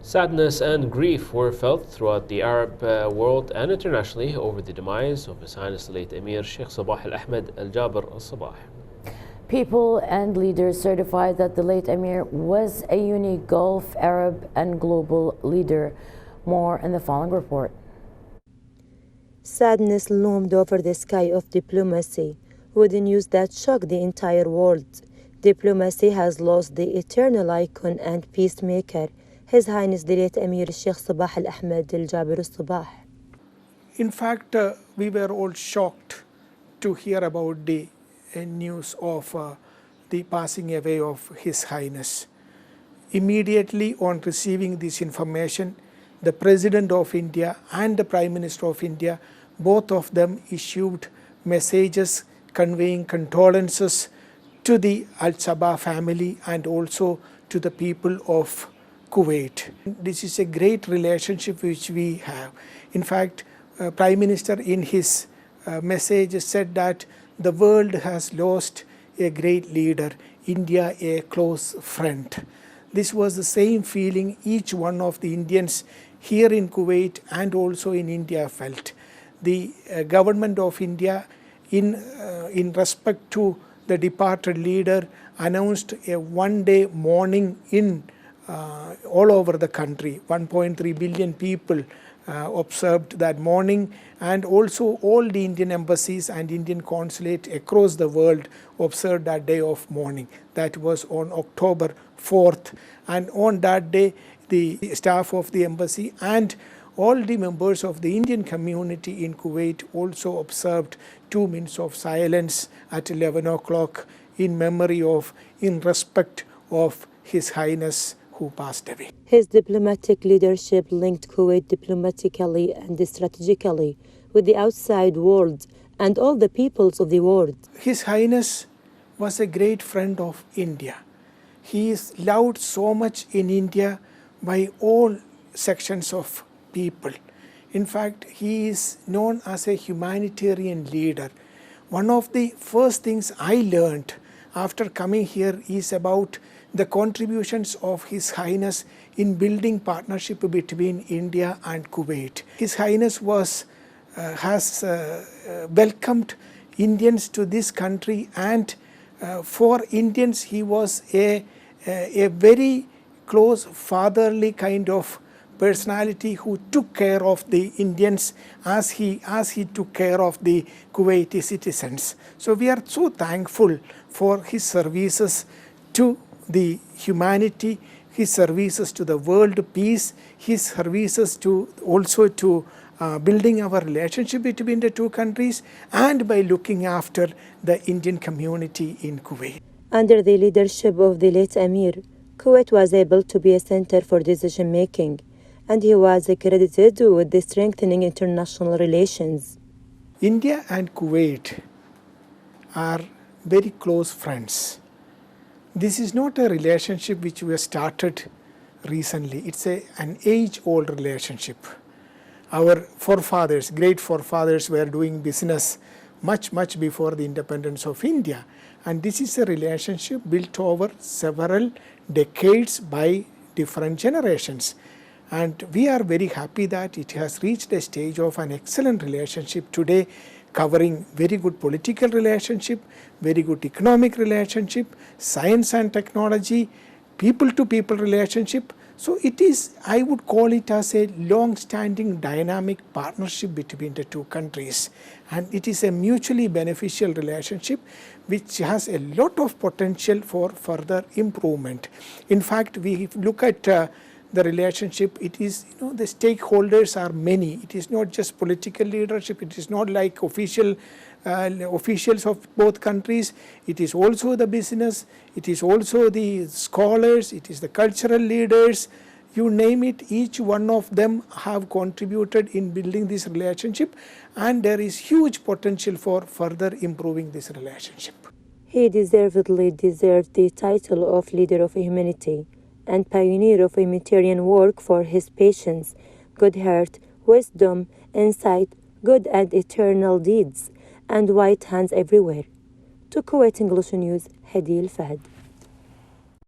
Sadness and grief were felt throughout the Arab world and internationally over the demise of His Highness Late Amir Sheikh Sabah Al Ahmed Al Jaber Al Sabah. People and leaders certified that the late Amir was a unique Gulf, Arab, and global leader. More in the following report. Sadness loomed over the sky of diplomacy with the news that shocked the entire world. Diplomacy has lost the eternal icon and peacemaker, His Highness the late Amir Sheikh Sabah Al Ahmed Al Jaber Al Sabah. In fact, we were all shocked to hear about the news of the passing away of His Highness. Immediately on receiving this information, the President of India and the Prime Minister of India, both of them issued messages conveying condolences to the Al Sabah family and also to the people of Kuwait. This is a great relationship which we have. In fact, Prime Minister in his message said that the world has lost a great leader, India a close friend. This was the same feeling each one of the Indians here in Kuwait and also in India felt. The government of India, in respect to the departed leader, announced a one-day mourning in all over the country. 1.3 billion people observed that mourning, and also all the Indian embassies and Indian consulate across the world observed that day of mourning. That was on October 4th, and on that day the staff of the embassy and all the members of the Indian community in Kuwait also observed 2 minutes of silence at 11 o'clock in memory of, in respect of His Highness who passed away. His diplomatic leadership linked Kuwait diplomatically and strategically with the outside world and all the peoples of the world. His Highness was a great friend of India. He is loved so much in India by all sections of people. In fact, he is known as a humanitarian leader. One of the first things I learned after coming here is about the contributions of His Highness in building partnership between India and Kuwait. His Highness has welcomed Indians to this country, and for Indians he was a very close fatherly kind of personality who took care of the Indians as he took care of the Kuwaiti citizens. So we are so thankful for his services to the humanity, his services to the world peace, his services to also to building our relationship between the two countries, and by looking after the Indian community in Kuwait. Under the leadership of the late Amir, Kuwait was able to be a center for decision making, and he was credited with the strengthening international relations. India and Kuwait are very close friends. This is not a relationship which we have started recently. It's an age-old relationship. Our forefathers, great forefathers, were doing business much before the independence of India. And this is a relationship built over several decades by different generations. And we are very happy that it has reached a stage of an excellent relationship today, covering very good political relationship, very good economic relationship, science and technology, people-to-people relationship. So it is, I would call it as a long-standing dynamic partnership between the two countries. And it is a mutually beneficial relationship which has a lot of potential for further improvement. In fact, we look at the relationship, it is, the stakeholders are many. It is not just political leadership. It is not like officials of both countries. It is also the business. It is also the scholars. It is the cultural leaders. You name it, each one of them have contributed in building this relationship, and there is huge potential for further improving this relationship. He deservedly deserved the title of Leader of Humanity and pioneer of humanitarian work for his patience, good heart, wisdom, insight, good and eternal deeds, and white hands everywhere. To Kuwait English News, Hadi Al Fahd.